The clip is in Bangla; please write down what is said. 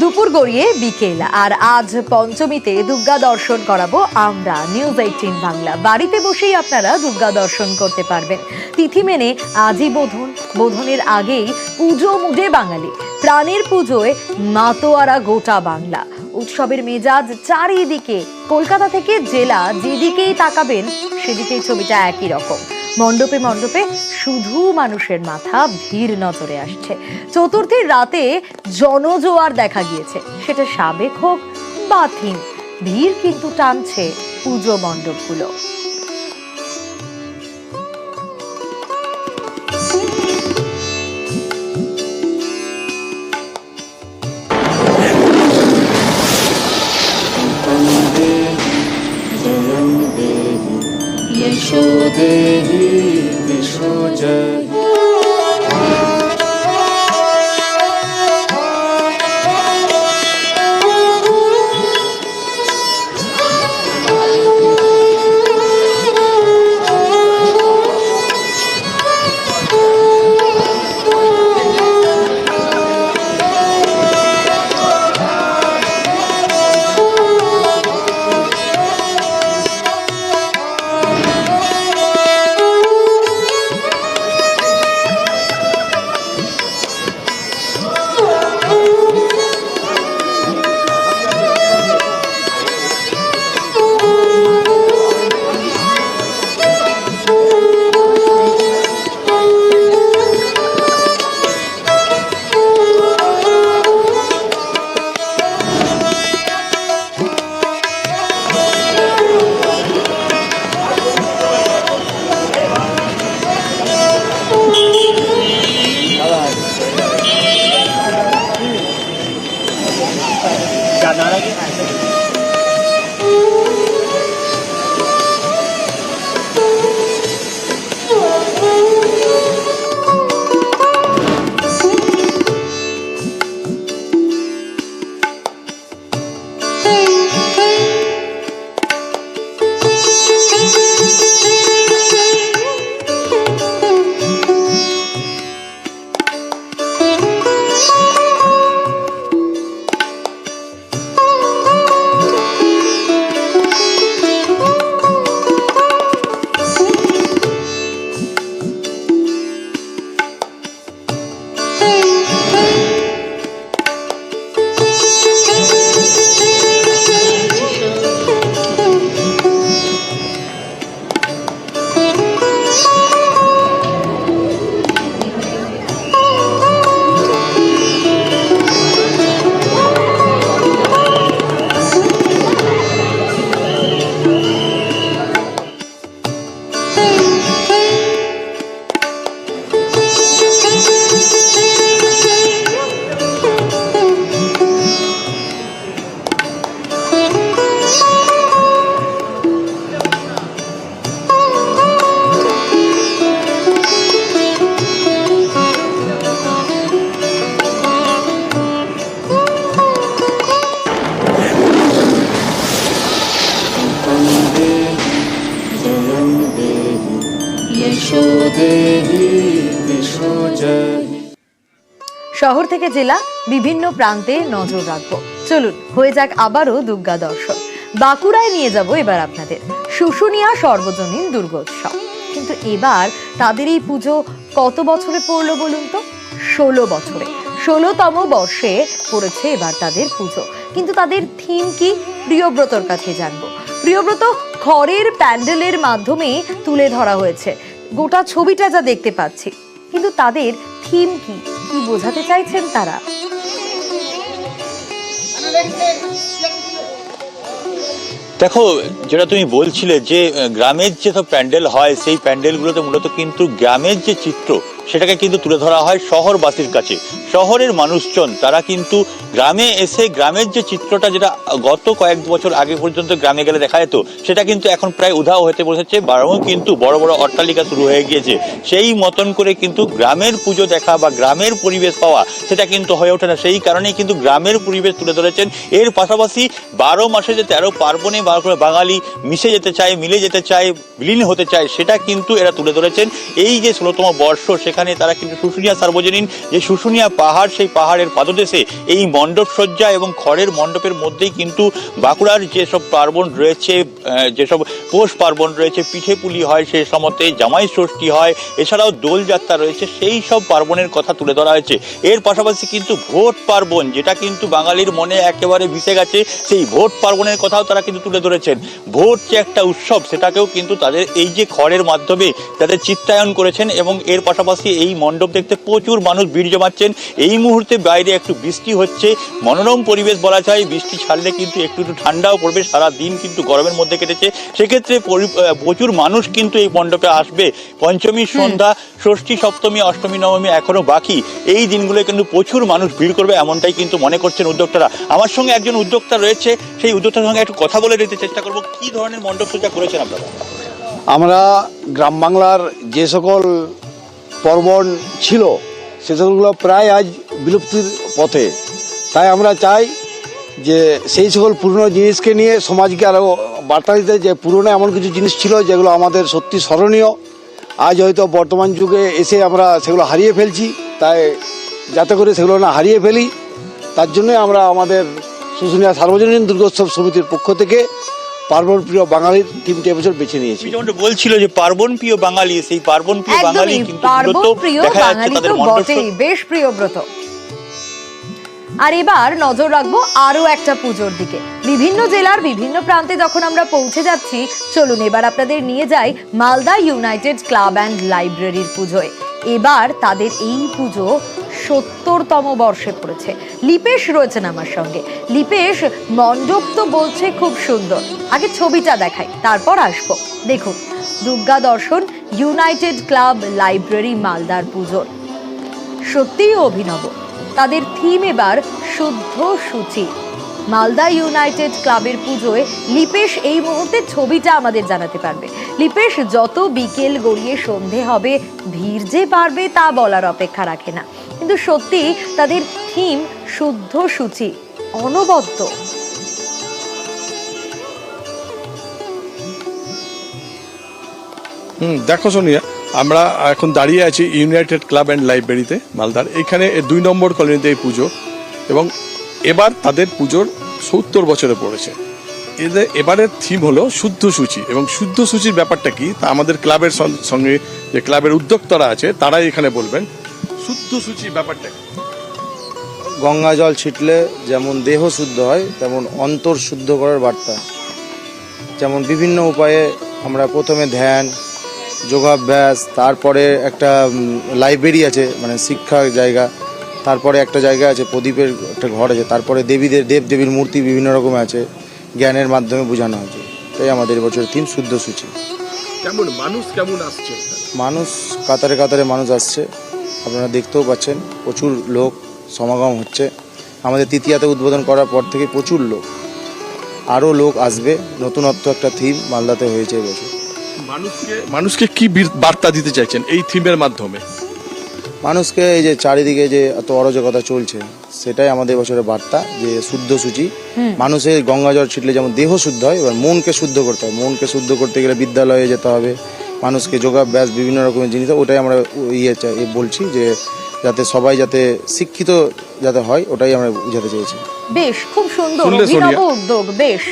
দুপুর গড়িয়ে বিকেল আর আজ পঞ্চমীতে দুর্গা দর্শন করাবো আমরা নিউজ 18 বাংলা। বাড়িতে বসেই আপনারা দুর্গা দর্শন করতে পারবেন। তিথি মেনে আজই বোধনের আগেই পুজো মুডে বাঙালি। প্রাণের পুজোয় মাতোয়ারা গোটা বাংলা। উৎসবের মেজাজ চারিদিকে। কলকাতা থেকে জেলা যেদিকেই তাকাবেন সেদিকেই ছবিটা একই রকম। মণ্ডপে মণ্ডপে শুধু মানুষের মাথা, ভিড় নজরে আসছে। চতুর্থীর রাতে জনজোয়ার দেখা গিয়েছে, সেটা সাবেক হোক বা থিম। ভিড় কিন্তু টানছে পুজো মণ্ডপগুলো। यशोदेहि विश्वजय শহর থেকে জেলা বিভিন্ন প্রান্তে নজর রাখবো। চলুন হয়ে যাক আবারও দুর্গা দর্শন। বাঁকুড়ায় নিয়ে যাব এবার আপনাদের। শুশুনিয়া সর্বজনীন দুর্গোৎসব। কিন্তু এবার তাদের এই পুজো কত বছরে পড়লো বলুন তো? 16 বছরে। 16তম বর্ষে পড়েছে এবার তাদের পুজো। কিন্তু তাদের থিম কি? প্রিয়ব্রতর কাছে জানবো। প্রিয়ব্রত, খড়ের প্যান্ডেলের মাধ্যমে তুলে ধরা হয়েছে গোটা ছবিটা যা দেখতে পাচ্ছি, কিন্তু তাদের থিম কি? কি বোঝাতে চাইছেন তারা? দেখো, যেটা তুমি বলছিলে যে গ্রামের যে সব প্যান্ডেল হয়, সেই প্যান্ডেলগুলোতে মূলত কিন্তু গ্রামের যে চিত্র সেটাকে কিন্তু তুলে ধরা হয় শহরবাসীর কাছে। শহরের মানুষজন তারা কিন্তু গ্রামে এসে গ্রামের যে চিত্রটা, যেটা গত কয়েক বছর আগে পর্যন্ত গ্রামে গেলে দেখা যেত, সেটা কিন্তু এখন প্রায় উধাও হতে বসেছে। বরং কিন্তু বড় বড় অট্টালিকা শুরু হয়ে গিয়েছে। সেই মতন করে কিন্তু গ্রামের পুজো দেখা বা গ্রামের পরিবেশ পাওয়া সেটা কিন্তু হয়ে ওঠে না। সেই কারণেই কিন্তু গ্রামের পরিবেশ তুলে ধরেছেন। এর পাশাপাশি 12 মাসে যে 13 পার্বণে বাঙালি মিশে যেতে চায়, মিলে যেতে চায়, বিলীন হতে চায়, সেটা কিন্তু এরা তুলে ধরেছেন। এই যে 16তম বর্ষ, সেখানে তারা কিন্তু শুশুনিয়া সার্বজনীন যে শুশুনিয়া পাহাড়, সেই পাহাড়ের পাদদেশে এই মণ্ডপ সজ্জা এবং খড়ের মণ্ডপের মধ্যেই কিন্তু বাঁকুড়ার যেসব পার্বণ রয়েছে, যেসব পৌষ পার্বণ রয়েছে, পিঠে পুলি হয়, সেই সময়তে জামাই ষষ্ঠী হয়, এছাড়াও দোলযাত্রা রয়েছে, সেই সব পার্বণের কথা তুলে ধরা হয়েছে। এর পাশাপাশি কিন্তু ভোট পার্বণ, যেটা কিন্তু বাঙালির মনে একেবারে মিশে গেছে, সেই ভোট পার্বণের কথাও তারা কিন্তু তুলে ধরেছেন। ভোট যে একটা উৎসব, সেটাকেও কিন্তু তাদের এই যে খড়ের মাধ্যমে তাদের চিত্রায়ন করেছেন। এবং এর পাশাপাশি এই মণ্ডপ দেখতে প্রচুর মানুষ ভিড় জমাচ্ছেন। এই মুহূর্তে বাইরে একটু বৃষ্টি হচ্ছে, মনোরম পরিবেশ বলা যায়। বৃষ্টি ছাড়লে কিন্তু একটু ঠান্ডাও পড়বে। সারা দিন কিন্তু গরমের মধ্যে কেটেছে, সেক্ষেত্রে প্রচুর মানুষ কিন্তু এই মণ্ডপে আসবে। পঞ্চমী সন্ধ্যা, ষষ্ঠী, সপ্তমী, অষ্টমী, নবমী এখনো বাকি। এই দিনগুলো কিন্তু প্রচুর মানুষ ভিড় করবে, এমনটাই কিন্তু মনে করছেন উদ্যোক্তারা। আমার সঙ্গে একজন উদ্যোক্তা রয়েছে, সেই উদ্যোক্তার সঙ্গে একটু কথা বলে নিতে চেষ্টা করবো। কি ধরনের মণ্ডপ সজ্জা করেছেন আপনারা? আমরা গ্রাম বাংলার যে সকল পার্বণ ছিল সে সকলগুলো প্রায় আজ বিলুপ্তির পথে। তাই আমরা চাই যে সেই সকল পুরনো জিনিসকে নিয়ে সমাজকে আরও বার্তা দিতে, যে পুরনো এমন কিছু জিনিস ছিল যেগুলো আমাদের সত্যি স্মরণীয়। আজ হয়তো বর্তমান যুগে এসে আমরা সেগুলো হারিয়ে ফেলছি, তাই যাতে করে সেগুলো না হারিয়ে ফেলি তার জন্য আমরা আমাদের শুশুনিয়া সার্বজনীন দুর্গোৎসব সমিতির পক্ষ থেকে পার্বণ প্রিয় বাঙালির থিমটি এবছর বেছে নিয়েছি। যেমনটা বলছিল যে পার্বণ প্রিয় বাঙালি, সেই পার্বণ প্রিয় বাঙালি একদমই, কিন্তু পার্বণ মূলত প্রিয় দেখা যাচ্ছে বাঙালি তাদের তো মণ্ডপ বটেই, বেশ প্রিয়ব্রত। আর এবার নজর রাখবো আরো একটা পুজোর দিকে। বিভিন্ন জেলার বিভিন্ন প্রান্তে যখন আমরা পৌঁছে যাচ্ছি, চলুন এবার আপনাদের নিয়ে যাই মালদা ইউনাইটেড ক্লাব অ্যান্ড লাইব্রেরির পুজোয়। এবার তাদের এই পুজো ৭০তম বর্ষে পড়েছে। লিপেশ রয়েছেন আমার সঙ্গে। লিপেশ, মণ্ডপ তো বলছে খুব সুন্দর, আগে ছবিটা দেখাই তারপর আসবো। দেখুন, দুর্গা দর্শন ইউনাইটেড ক্লাব লাইব্রেরি মালদার পুজোর সত্যিই অভিনব। তাদের থিম এবার শুদ্ধ সূচি। মালদা ইউনাইটেড ক্লাবের পুজোয় লিপেশ এই মুহূর্তে ছবিটা আমাদের জানাতে পারবে। লিপেশ, যত বিকেল গড়িয়ে সন্ধে হবে, ভিড় যে পারবে তা বলার অপেক্ষা রাখে না, কিন্তু সত্যি তাদের থিম শুদ্ধ সূচি, অনবদ্য। দেখো সোনিয়া, আমরা এখন দাঁড়িয়ে আছি ইউনাইটেড ক্লাব অ্যান্ড লাইব্রেরিতে মালদার। এখানে ২ নম্বর কলোনিতে এই পুজো, এবং এবার তাদের পুজোর ৭০ বছরে পড়েছে। এবারের থিম হলো শুদ্ধ সূচি। এবং শুদ্ধ সূচির ব্যাপারটা কি তা আমাদের ক্লাবের সঙ্গে যে ক্লাবের উদ্যোক্তারা আছে তারাই এখানে বলবেন। শুদ্ধ সূচি ব্যাপারটা কি? গঙ্গা জল ছিটলে যেমন দেহ শুদ্ধ হয়, তেমন অন্তর শুদ্ধ করার বার্তা। যেমন বিভিন্ন উপায়ে আমরা প্রথমে ধ্যান, যোগাভ্যাস, তারপরে একটা লাইব্রেরি আছে মানে শিক্ষার জায়গা, তারপরে একটা জায়গা আছে প্রদীপের একটা ঘর আছে, তারপরে দেবদেবীর মূর্তি বিভিন্ন রকম আছে, জ্ঞানের মাধ্যমে বোঝানো হয়েছে। তাই আমাদের এবছর থিম শুদ্ধ সূচি। কেমন মানুষ কেমন আসছে? মানুষ কাতারে কাতারে মানুষ আসছে, আপনারা দেখতেও পাচ্ছেন প্রচুর লোক সমাগম হচ্ছে। আমাদের তৃতীয়াতে উদ্বোধন করার পর থেকে প্রচুর লোক, আরও লোক আসবে। নতুনত্ব একটা থিম মালদাতে হয়েছে এবছর। মানুষকে কি বার্তা দিতে চাইছেন এই থিমের মাধ্যমে? মানুষকে এই যে চারিদিকে যে এত অরাজকতা চলছে, সেটাই আমাদের বছরের বার্তা, যে শুদ্ধ সূচি। মানুষের গঙ্গা জল ছিটলে যেমন দেহ শুদ্ধ হয়, এবার মনকে শুদ্ধ করতে হয়। মনকে শুদ্ধ করতে গেলে বিদ্যালয়ে যেতে হবে, মানুষকে যোগাভ্যাস, বিভিন্ন রকমের জিনিস। ওটাই আমরা বলছি যে যাতে সবাই যাতে শিক্ষিত যাতে হয়, ওটাই আমরা বুঝাতে চেয়েছি। বেশ, খুব সুন্দর শুনলে অভিনব সোনিয়া? উদ্যোগ, বেশ।